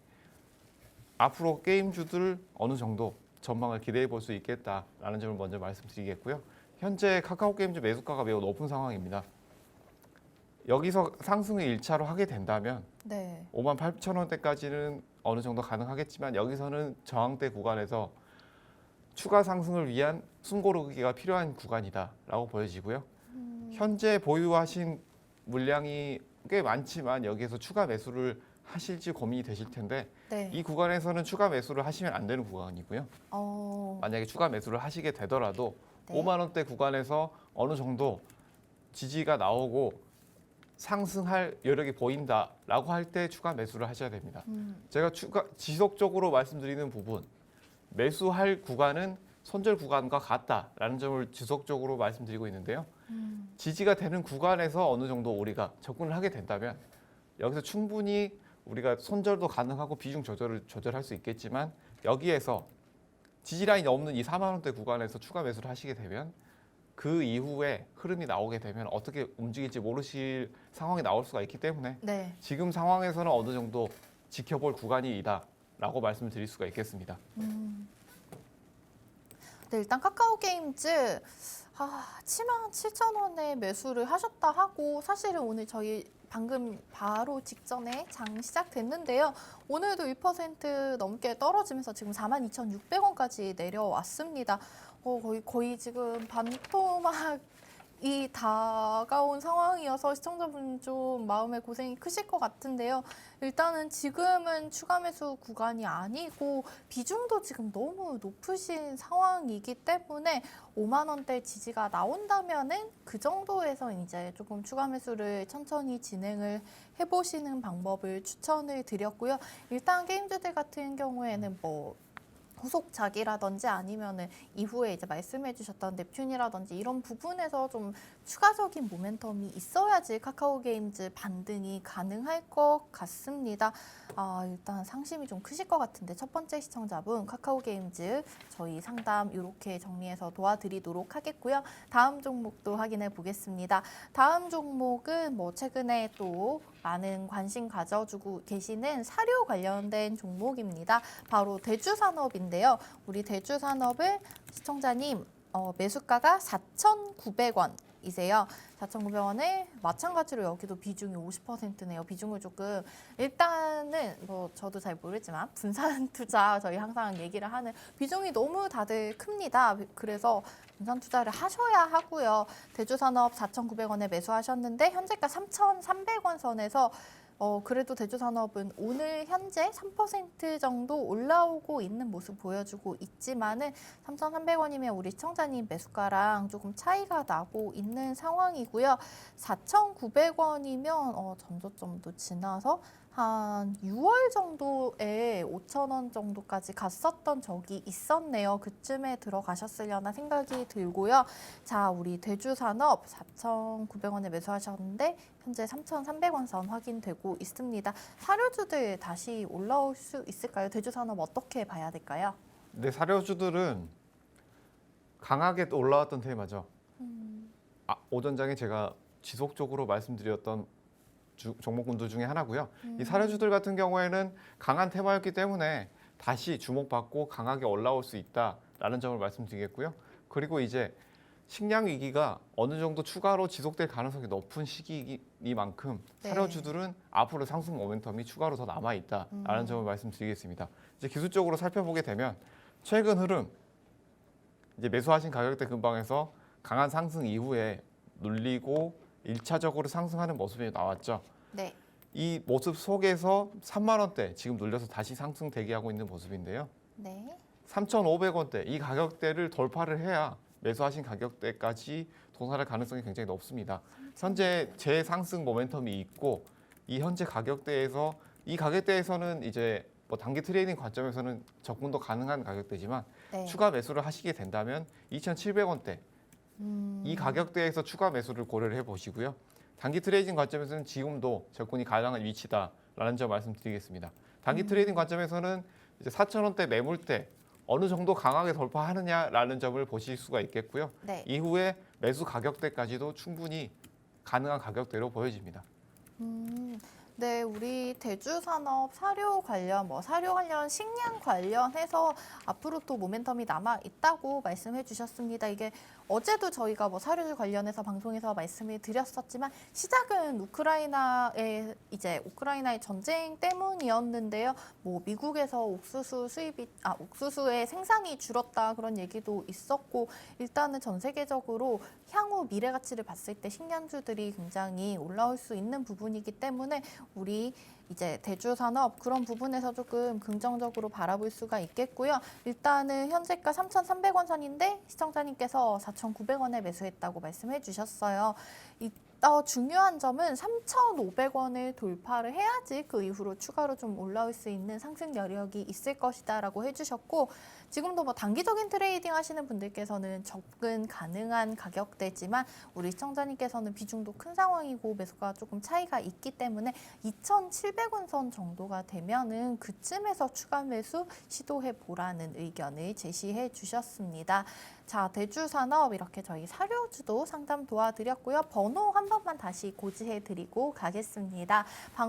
앞으로 게임주들 어느 정도 전망을 기대해 볼 수 있겠다라는 점을 먼저 말씀드리겠고요. 현재 카카오 게임즈 매수가가 매우 높은 상황입니다. 여기서 상승을 1차로 하게 된다면 네. 58,000원대까지는 어느 정도 가능하겠지만 여기서는 저항대 구간에서 추가 상승을 위한 숨고르기가 필요한 구간이다라고 보여지고요. 현재 보유하신 물량이 꽤 많지만 여기에서 추가 매수를 하실지 고민이 되실 텐데 네. 이 구간에서는 추가 매수를 하시면 안 되는 구간이고요. 만약에 추가 매수를 하시게 되더라도 네. 5만 원대 구간에서 어느 정도 지지가 나오고 상승할 여력이 보인다라고 할 때 추가 매수를 하셔야 됩니다. 제가 지속적으로 말씀드리는 부분 매수할 구간은 손절 구간과 같다라는 점을 지속적으로 말씀드리고 있는데요. 지지가 되는 구간에서 어느 정도 우리가 접근을 하게 된다면 여기서 충분히 우리가 손절도 가능하고 비중 조절을 조절할 수 있겠지만 여기에서 지지라인이 없는 이 4만 원대 구간에서 추가 매수를 하시게 되면 그 이후에 흐름이 나오게 되면 어떻게 움직일지 모르실 상황이 나올 수가 있기 때문에 네. 지금 상황에서는 어느 정도 지켜볼 구간이다라고 말씀을 드릴 수가 있겠습니다. 네, 일단 카카오게임즈 77,000원에 매수를 하셨다 하고 사실은 오늘 저희 방금 바로 직전에 장 시작됐는데요. 오늘도 1% 넘게 떨어지면서 지금 42,600원까지 내려왔습니다. 거의 지금 반토막이 다가온 상황이어서 시청자분 좀 마음의 고생이 크실 것 같은데요. 일단은 지금은 추가 매수 구간이 아니고 비중도 지금 너무 높으신 상황이기 때문에 5만 원대 지지가 나온다면은 그 정도에서 이제 조금 추가 매수를 천천히 진행을 해보시는 방법을 추천을 드렸고요. 일단 게임즈들 같은 경우에는 뭐 후속작이라든지 아니면은 이후에 이제 말씀해주셨던 넵튠이라든지 이런 부분에서 좀 추가적인 모멘텀이 있어야지 카카오게임즈 반등이 가능할 것 같습니다. 일단 상심이 좀 크실 것 같은데 첫 번째 시청자분 카카오게임즈 저희 상담 이렇게 정리해서 도와드리도록 하겠고요. 다음 종목도 확인해 보겠습니다. 다음 종목은 뭐 최근에 또 많은 관심 가져주고 계시는 사료 관련된 종목입니다. 바로 대주산업인데요. 우리 대주산업을 시청자님 매수가가 4,900원이세요. 4,900원에 마찬가지로 여기도 비중이 50%네요. 비중을 조금 일단은 뭐 저도 잘 모르지만 분산 투자 저희 항상 얘기를 하는 비중이 너무 다들 큽니다. 그래서 분산 투자를 하셔야 하고요. 대주산업 4,900원에 매수하셨는데 현재가 3,300원 선에서 그래도 대주산업은 오늘 현재 3% 정도 올라오고 있는 모습 보여주고 있지만은 3,300원이면 우리 시청자님 매수가랑 조금 차이가 나고 있는 상황이고요. 4,900원이면 전저점도 지나서 한 6월 정도에 5,000원 정도까지 갔었던 적이 있었네요. 그쯤에 들어가셨으려나 생각이 들고요. 자, 우리 대주산업 4,900원에 매수하셨는데 현재 3,300원 선 확인되고 있습니다. 사료주들 다시 올라올 수 있을까요? 대주산업 어떻게 봐야 될까요? 네, 사료주들은 강하게 올라왔던 테마죠. 오전장에 제가 지속적으로 말씀드렸던 종목군들 중에 하나고요. 이 사료주들 같은 경우에는 강한 테마였기 때문에 다시 주목받고 강하게 올라올 수 있다라는 점을 말씀드리겠고요. 그리고 이제 식량 위기가 어느 정도 추가로 지속될 가능성이 높은 시기이만큼 네. 사료주들은 앞으로 상승 모멘텀이 추가로 더 남아 있다라는 점을 말씀드리겠습니다. 이제 기술적으로 살펴보게 되면 최근 흐름 이제 매수하신 가격대 근방에서 강한 상승 이후에 눌리고 1차적으로 상승하는 모습이 나왔죠. 네. 이 모습 속에서 3만 원대 지금 눌려서 다시 상승 대기하고 있는 모습인데요. 네. 3,500원대 이 가격대를 돌파를 해야 매수하신 가격대까지 도달할 가능성이 굉장히 높습니다. 현재 재상승 모멘텀이 있고 이 현재 가격대에서 이 가격대에서는 이제 뭐 단기 트레이딩 관점에서는 접근도 가능한 가격대지만 네. 추가 매수를 하시게 된다면 2,700원대 이 가격대에서 추가 매수를 고려를 해보시고요. 단기 트레이딩 관점에서는 지금도 접근이 가능한 위치다라는 점 말씀드리겠습니다. 단기 트레이딩 관점에서는 이제 4,000원대 매물대 어느 정도 강하게 돌파하느냐라는 점을 보실 수가 있겠고요. 네. 이후에 매수 가격대까지도 충분히 가능한 가격대로 보여집니다. 네, 우리 대주산업 사료 관련, 사료 관련, 식량 관련해서 앞으로 또 모멘텀이 남아 있다고 말씀해 주셨습니다. 이게 어제도 저희가 사료주 관련해서 방송에서 말씀을 드렸었지만 시작은 우크라이나의 전쟁 때문이었는데요. 미국에서 옥수수의 생산이 줄었다 그런 얘기도 있었고 일단은 전 세계적으로 향후 미래 가치를 봤을 때 식량주들이 굉장히 올라올 수 있는 부분이기 때문에 우리 이제 대주산업 그런 부분에서 조금 긍정적으로 바라볼 수가 있겠고요. 일단은 현재가 3,300원 선인데 시청자님께서 4,900원에 매수했다고 말씀해 주셨어요. 중요한 점은 3,500원을 돌파를 해야지 그 이후로 추가로 좀 올라올 수 있는 상승 여력이 있을 것이다라고 해주셨고 지금도 뭐 단기적인 트레이딩 하시는 분들께서는 접근 가능한 가격대지만 우리 시청자님께서는 비중도 큰 상황이고 매수가 조금 차이가 있기 때문에 2,700원 선 정도가 되면은 그쯤에서 추가 매수 시도해 보라는 의견을 제시해 주셨습니다. 자, 대주산업 이렇게 저희 사료주도 상담 도와드렸고요. 번호 한 번만 다시 고지해 드리고 가겠습니다.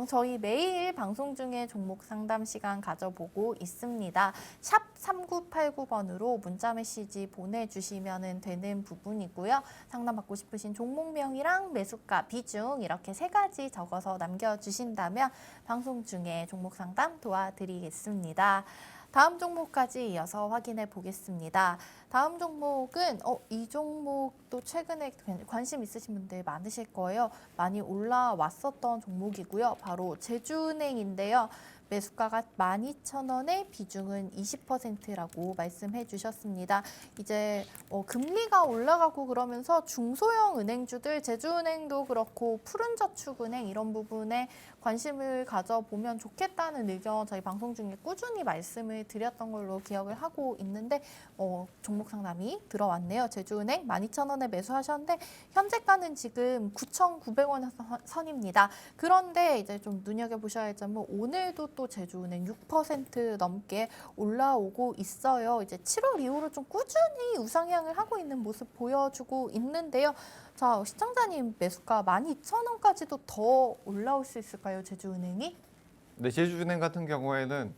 저희 매일 방송 중에 종목 상담 시간 가져보고 있습니다. 샵 3989번으로 문자 메시지 보내주시면 되는 부분이고요. 상담받고 싶으신 종목명이랑 매수가, 비중 이렇게 세 가지 적어서 남겨주신다면 방송 중에 종목 상담 도와드리겠습니다. 다음 종목까지 이어서 확인해 보겠습니다. 다음 종목은 이 종목도 최근에 관심 있으신 분들 많으실 거예요. 많이 올라왔었던 종목이고요. 바로 제주은행인데요. 매수가가 12,000원에 비중은 20%라고 말씀해 주셨습니다. 이제 금리가 올라가고 그러면서 중소형 은행주들 제주은행도 그렇고 푸른저축은행 이런 부분에 관심을 가져보면 좋겠다는 의견 저희 방송 중에 꾸준히 말씀을 드렸던 걸로 기억을 하고 있는데 종목 상담이 들어왔네요. 제주은행 12,000원에 매수하셨는데 현재가는 지금 9,900원 선입니다. 그런데 이제 좀 눈여겨보셔야 할 점은 오늘도 또 제주은행 6% 넘게 올라오고 있어요. 이제 7월 이후로 좀 꾸준히 우상향을 하고 있는 모습 보여주고 있는데요. 자, 시청자님 매수가 12,000원까지도 더 올라올 수 있을까요, 제주은행이? 네, 제주은행 같은 경우에는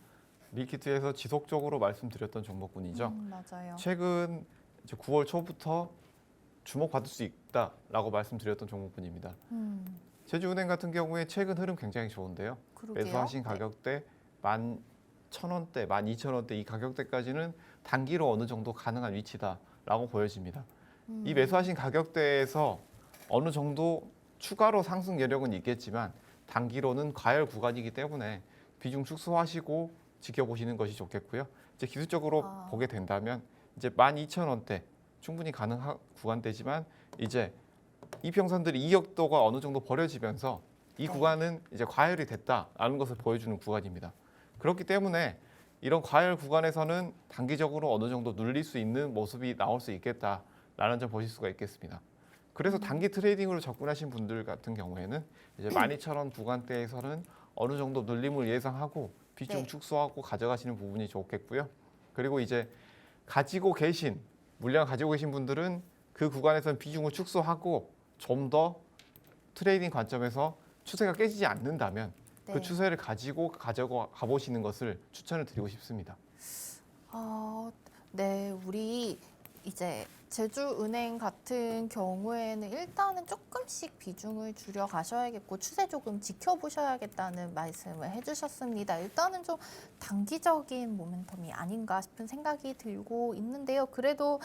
밀키트에서 지속적으로 말씀드렸던 종목군이죠. 맞아요. 최근 이제 9월 초부터 주목받을 수 있다라고 말씀드렸던 종목군입니다. 제주은행 같은 경우에 최근 흐름 굉장히 좋은데요. 그러게요. 매수하신 가격대 11,000원대, 12,000원대 이 가격대까지는 단기로 어느 정도 가능한 위치다라고 보여집니다. 이 매수하신 가격대에서 어느 정도 추가로 상승 여력은 있겠지만 단기로는 과열 구간이기 때문에 비중 축소하시고 지켜보시는 것이 좋겠고요. 이제 기술적으로 보게 된다면 이제 12,000원대 충분히 가능한 구간대지만 이제 이평선들이 이격도가 어느 정도 버려지면서 이 구간은 이제 과열이 됐다라는 것을 보여주는 구간입니다. 그렇기 때문에 이런 과열 구간에서는 단기적으로 어느 정도 눌릴 수 있는 모습이 나올 수 있겠다라는 점 보실 수가 있겠습니다. 그래서 단기 트레이딩으로 접근하신 분들 같은 경우에는 이제 12,000원 구간대에서는 어느 정도 눌림을 예상하고 비중 축소하고 가져가시는 부분이 좋겠고요. 그리고 이제 가지고 계신 물량 가지고 계신 분들은 그 구간에서는 비중을 축소하고 좀 더 트레이딩 관점에서 추세가 깨지지 않는다면 그 추세를 가지고 가져가 보시는 것을 추천을 드리고 싶습니다. 네, 우리 이제 제주은행 같은 경우에는 일단은 조금씩 비중을 줄여 가셔야겠고 추세 조금 지켜보셔야겠다는 말씀을 해주셨습니다. 일단은 좀 단기적인 모멘텀이 아닌가 싶은 생각이 들고 있는데요. 그래도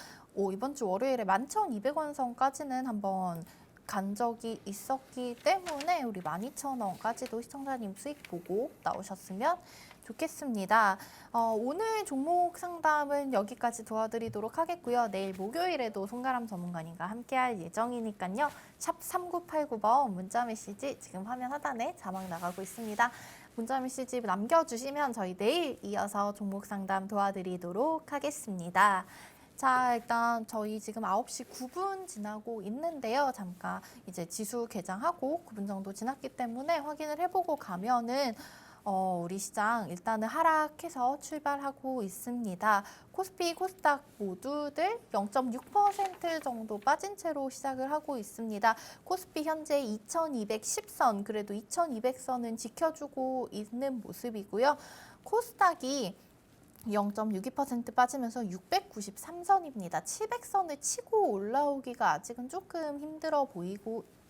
이번 주 월요일에 11,200원 선까지는 한번 간 적이 있었기 때문에 우리 12,000원까지도 시청자님 수익 보고 나오셨으면 좋겠습니다. 오늘 종목 상담은 여기까지 도와드리도록 하겠고요. 내일 목요일에도 송가람 전문가님과 함께할 예정이니까요. 샵 3989번 문자 메시지 지금 화면 하단에 자막 나가고 있습니다. 문자 메시지 남겨주시면 저희 내일 이어서 종목 상담 도와드리도록 하겠습니다. 자, 일단 저희 지금 9시 9분 지나고 있는데요. 잠깐 이제 지수 개장하고 9분 정도 지났기 때문에 확인을 해보고 가면은 우리 시장 일단은 하락해서 출발하고 있습니다. 코스피, 코스닥 모두들 0.6% 정도 빠진 채로 시작을 하고 있습니다. 코스피 현재 2210선, 그래도 2200선은 지켜주고 있는 모습이고요. 코스닥이 0.62% 빠지면서 693선입니다. 700선을 치고 올라오기가 아직은 조금 힘들어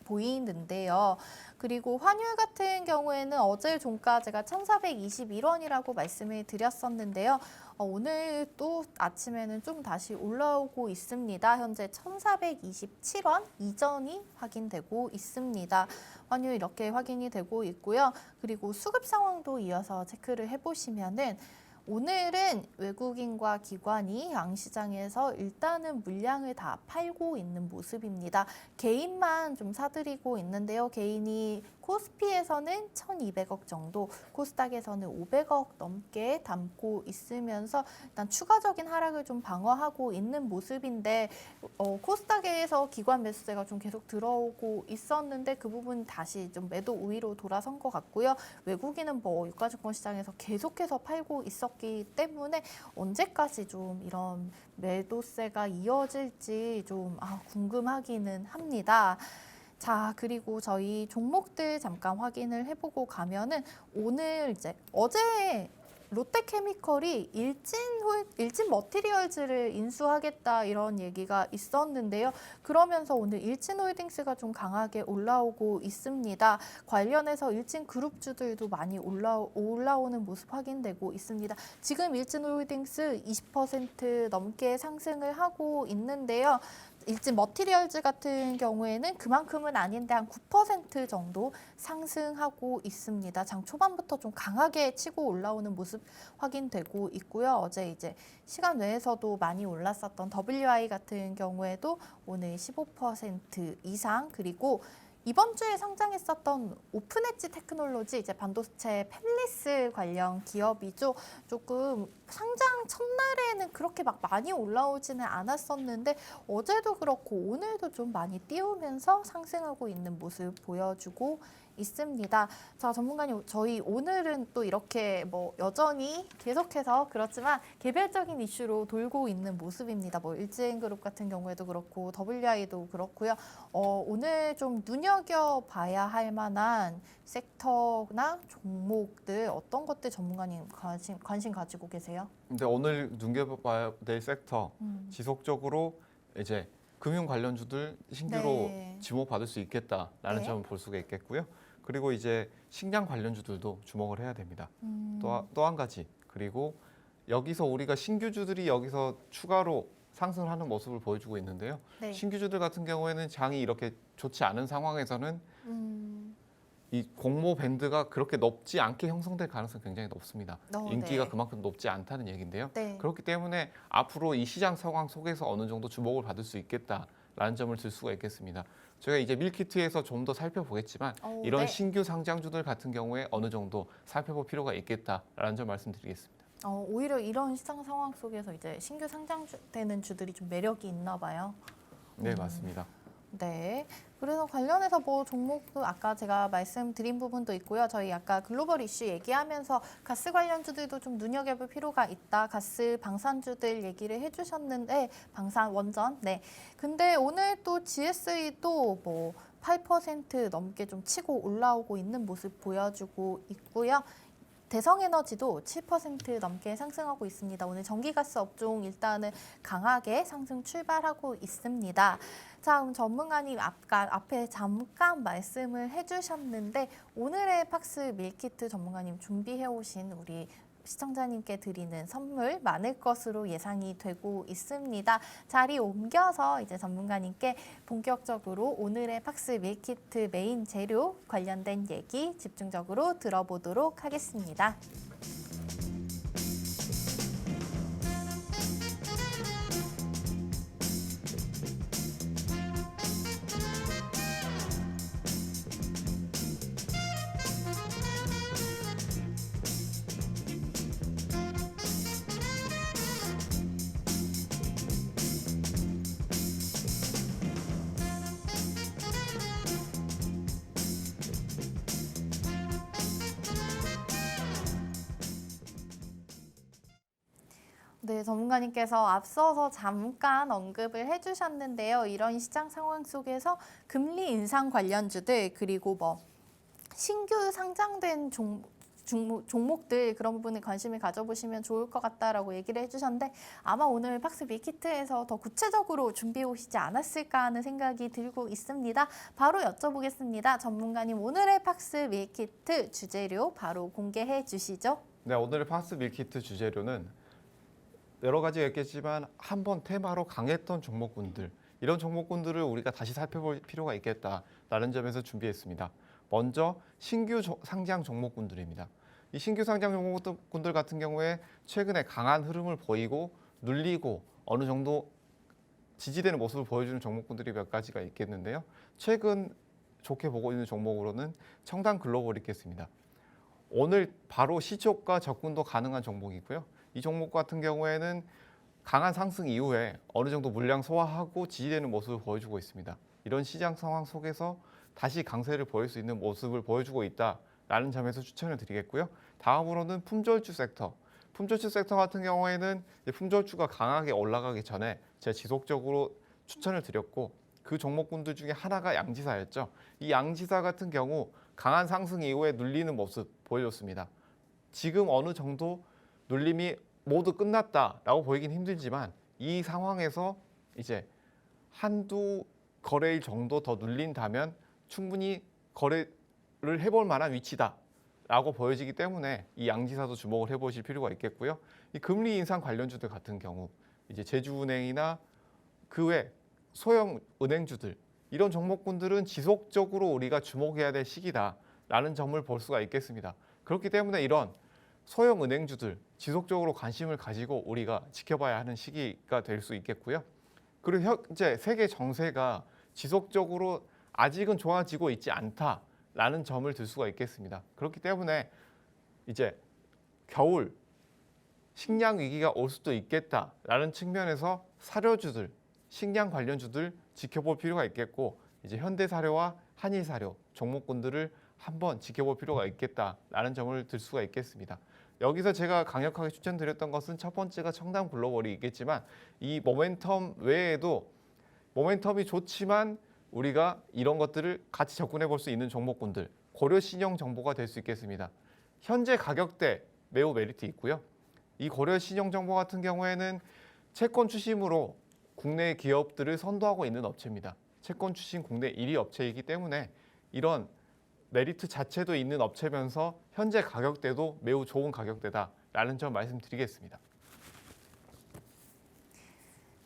보이는데요. 그리고 환율 같은 경우에는 어제 종가 제가 1,421원이라고 말씀을 드렸었는데요. 오늘 또 아침에는 좀 다시 올라오고 있습니다. 현재 1,427원 이전이 확인되고 있습니다. 환율 이렇게 확인이 되고 있고요. 그리고 수급 상황도 이어서 체크를 해보시면은 오늘은 외국인과 기관이 양시장에서 일단은 물량을 다 팔고 있는 모습입니다. 개인만 좀 사들이고 있는데요. 개인이 코스피에서는 1,200억 정도, 코스닥에서는 500억 넘게 담고 있으면서 일단 추가적인 하락을 좀 방어하고 있는 모습인데 코스닥에서 기관 매수세가 좀 계속 들어오고 있었는데 그 부분 다시 좀 매도 우위로 돌아선 것 같고요. 외국인은 뭐 유가증권 시장에서 계속해서 팔고 있었기 때문에 언제까지 좀 이런 매도세가 이어질지 좀 궁금하기는 합니다. 자, 그리고 저희 종목들 잠깐 확인을 해보고 가면은 오늘 이제 어제 롯데케미컬이 일진 머티리얼즈를 인수하겠다 이런 얘기가 있었는데요. 그러면서 오늘 일진홀딩스가 좀 강하게 올라오고 있습니다. 관련해서 일진 그룹주들도 많이 올라오는 모습 확인되고 있습니다. 지금 일진홀딩스 20% 넘게 상승을 하고 있는데요. 일진 머티리얼즈 같은 경우에는 그만큼은 아닌데 한 9% 정도 상승하고 있습니다. 장 초반부터 좀 강하게 치고 올라오는 모습 확인되고 있고요. 어제 이제 시간 외에서도 많이 올랐었던 WI 같은 경우에도 오늘 15% 이상, 그리고 이번 주에 상장했었던 오픈엣지 테크놀로지, 이제 반도체 팹리스 관련 기업이죠. 조금 상장 첫날에는 그렇게 막 많이 올라오지는 않았었는데 어제도 그렇고 오늘도 좀 많이 띄우면서 상승하고 있는 모습 보여주고 있습니다. 자, 전문가님, 저희 오늘은 또 이렇게 뭐 여전히 계속해서 그렇지만 개별적인 이슈로 돌고 있는 모습입니다. 뭐 일진그룹 같은 경우에도 그렇고 WI도 그렇고요. 오늘 좀 눈여겨봐야 할 만한 섹터나 종목들 어떤 것들 전문가님 관심 가지고 계세요? 근데 오늘 눈여겨봐야 될 섹터 지속적으로 이제 금융 관련주들 신규로 네. 주목받을 수 있겠다라는 네. 점을 볼 수가 있겠고요. 그리고 이제 식량 관련주들도 주목을 해야 됩니다. 또 한 가지, 그리고 여기서 우리가 신규주들이 여기서 추가로 상승을 하는 모습을 보여주고 있는데요. 네. 신규주들 같은 경우에는 장이 이렇게 좋지 않은 상황에서는 이 공모 밴드가 그렇게 높지 않게 형성될 가능성이 굉장히 높습니다. 인기가 네. 그만큼 높지 않다는 얘기인데요. 네. 그렇기 때문에 앞으로 이 시장 상황 속에서 어느 정도 주목을 받을 수 있겠다라는 점을 들 수가 있겠습니다. 저희가 이제 밀키트에서 좀 더 살펴보겠지만 이런 네. 신규 상장주들 같은 경우에 어느 정도 살펴볼 필요가 있겠다라는 점 말씀드리겠습니다. 오히려 이런 시장 상황 속에서 이제 신규 상장되는 주들이 좀 매력이 있나 봐요. 네, 맞습니다. 네. 그래서 관련해서 뭐 종목도 아까 제가 말씀드린 부분도 있고요. 저희 아까 글로벌 이슈 얘기하면서 가스 관련주들도 좀 눈여겨볼 필요가 있다. 가스 방산주들 얘기를 해주셨는데 방산 원전. 네. 근데 오늘 또 GSE도 뭐 8% 넘게 좀 치고 올라오고 있는 모습 보여주고 있고요. 대성에너지도 7% 넘게 상승하고 있습니다. 오늘 전기가스 업종 일단은 강하게 상승 출발하고 있습니다. 자, 그럼 전문가님 앞에 잠깐 말씀을 해주셨는데 오늘의 팍스 밀키트 전문가님 준비해 오신 우리 시청자님께 드리는 선물 많을 것으로 예상이 되고 있습니다. 자리 옮겨서 이제 전문가님께 본격적으로 오늘의 팍스 밀키트 메인 재료 관련된 얘기 집중적으로 들어보도록 하겠습니다. 네, 전문가님께서 앞서서 잠깐 언급을 해주셨는데요. 이런 시장 상황 속에서 금리 인상 관련주들 그리고 뭐 신규 상장된 종목들 그런 부분에 관심을 가져보시면 좋을 것 같다라고 얘기를 해주셨는데 아마 오늘 팍스 밀키트에서 더 구체적으로 준비해 오시지 않았을까 하는 생각이 들고 있습니다. 바로 여쭤보겠습니다. 전문가님, 오늘의 팍스 밀키트 주재료 바로 공개해 주시죠. 네, 오늘의 팍스 밀키트 주재료는 여러 가지가 있겠지만 한번 테마로 강했던 종목군들, 이런 종목군들을 우리가 다시 살펴볼 필요가 있겠다라는 점에서 준비했습니다. 먼저 신규 상장 종목군들입니다. 이 신규 상장 종목군들 같은 경우에 최근에 강한 흐름을 보이고 눌리고 어느 정도 지지되는 모습을 보여주는 종목군들이 몇 가지가 있겠는데요. 최근 좋게 보고 있는 종목으로는 청담 글로벌이 있겠습니다. 오늘 바로 시초가 접근도 가능한 종목이고요. 이 종목 같은 경우에는 강한 상승 이후에 어느 정도 물량 소화하고 지지되는 모습을 보여주고 있습니다. 이런 시장 상황 속에서 다시 강세를 보일 수 있는 모습을 보여주고 있다라는 점에서 추천을 드리겠고요. 다음으로는 품절주 섹터. 품절주 섹터 같은 경우에는 품절주가 강하게 올라가기 전에 제가 지속적으로 추천을 드렸고 그 종목군들 중에 하나가 양지사였죠. 이 양지사 같은 경우 강한 상승 이후에 눌리는 모습 보여줬습니다. 지금 어느 정도 눌림이 모두 끝났다라고 보이긴 힘들지만 이 상황에서 이제 한두 거래일 정도 더 눌린다면 충분히 거래를 해볼 만한 위치다라고 보여지기 때문에 이 양지사도 주목을 해보실 필요가 있겠고요. 이 금리 인상 관련주들 같은 경우 이제 제주은행이나 그 외 소형 은행주들 이런 종목군들은 지속적으로 우리가 주목해야 될 시기다라는 점을 볼 수가 있겠습니다. 그렇기 때문에 이런 소형 은행주들 지속적으로 관심을 가지고 우리가 지켜봐야 하는 시기가 될 수 있겠고요. 그리고 현재 세계 정세가 지속적으로 아직은 좋아지고 있지 않다라는 점을 들 수가 있겠습니다. 그렇기 때문에 이제 겨울 식량 위기가 올 수도 있겠다라는 측면에서 사료주들, 식량 관련주들 지켜볼 필요가 있겠고 이제 현대사료와 한일사료 종목군들을 한번 지켜볼 필요가 있겠다라는 점을 들 수가 있겠습니다. 여기서 제가 강력하게 추천드렸던 것은 첫 번째가 청담 글로벌이 있겠지만 이 모멘텀 외에도 모멘텀이 좋지만 우리가 이런 것들을 같이 접근해 볼 수 있는 종목군들 고려 신용 정보가 될 수 있겠습니다. 현재 가격대 매우 메리트 있고요. 이 고려 신용 정보 같은 경우에는 채권 추심으로 국내 기업들을 선도하고 있는 업체입니다. 채권 추심 국내 1위 업체이기 때문에 이런 메리트 자체도 있는 업체면서 현재 가격대도 매우 좋은 가격대다라는 점 말씀드리겠습니다.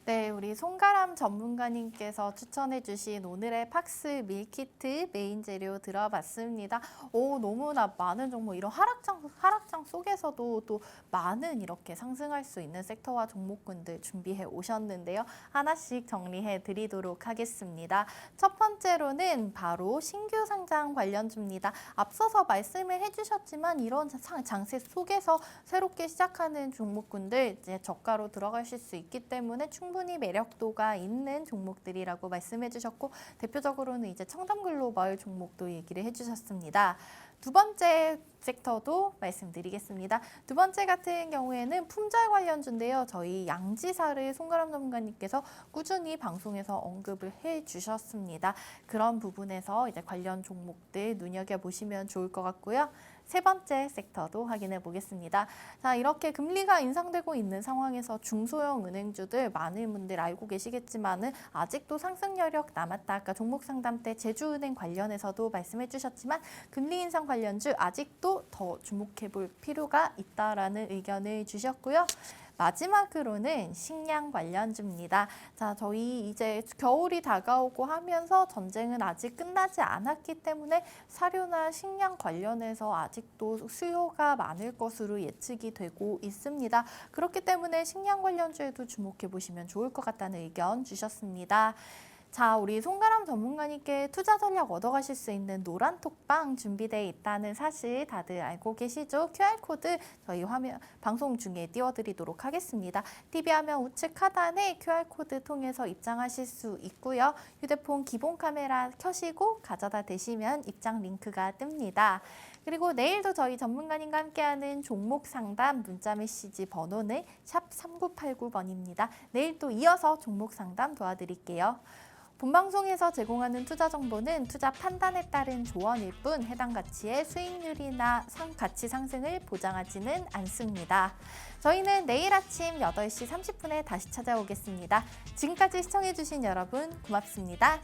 네, 우리 송가람 전문가님께서 추천해주신 오늘의 팍스 밀키트 메인 재료 들어봤습니다. 오, 너무나 많은 종목, 이런 하락장 속에서도 또 많은 이렇게 상승할 수 있는 섹터와 종목군들 준비해 오셨는데요. 하나씩 정리해 드리도록 하겠습니다. 첫 번째로는 바로 신규 상장 관련주입니다. 앞서서 말씀을 해주셨지만 이런 장세 속에서 새롭게 시작하는 종목군들 이제 저가로 들어가실 수 있기 때문에 충분히 매력도가 있는 종목들이라고 말씀해 주셨고 대표적으로는 이제 청담글로벌 종목도 얘기를 해주셨습니다. 두 번째 섹터도 말씀드리겠습니다. 두 번째 같은 경우에는 품절 관련주인데요. 저희 양지사를 송가람 전문가님께서 꾸준히 방송에서 언급을 해주셨습니다. 그런 부분에서 이제 관련 종목들 눈여겨보시면 좋을 것 같고요. 세 번째 섹터도 확인해 보겠습니다. 자, 이렇게 금리가 인상되고 있는 상황에서 중소형 은행주들 많은 분들 알고 계시겠지만은 아직도 상승 여력 남았다. 아까 종목 상담 때 제주은행 관련해서도 말씀해 주셨지만 금리 인상 관련주 아직도 더 주목해 볼 필요가 있다라는 의견을 주셨고요. 마지막으로는 식량 관련주입니다. 자, 저희 이제 겨울이 다가오고 하면서 전쟁은 아직 끝나지 않았기 때문에 사료나 식량 관련해서 아직도 수요가 많을 것으로 예측이 되고 있습니다. 그렇기 때문에 식량 관련주에도 주목해 보시면 좋을 것 같다는 의견 주셨습니다. 자, 우리 송가람 전문가님께 투자 전략 얻어가실 수 있는 노란 톡방 준비되어 있다는 사실 다들 알고 계시죠? QR코드 저희 화면 방송 중에 띄워드리도록 하겠습니다. TV 화면 우측 하단에 QR코드 통해서 입장하실 수 있고요. 휴대폰 기본 카메라 켜시고 가져다 대시면 입장 링크가 뜹니다. 그리고 내일도 저희 전문가님과 함께하는 종목 상담 문자 메시지 번호는 샵 3989번입니다. 내일 또 이어서 종목 상담 도와드릴게요. 본방송에서 제공하는 투자 정보는 투자 판단에 따른 조언일 뿐 해당 가치의 수익률이나 가치 상승을 보장하지는 않습니다. 저희는 내일 아침 8시 30분에 다시 찾아오겠습니다. 지금까지 시청해주신 여러분 고맙습니다.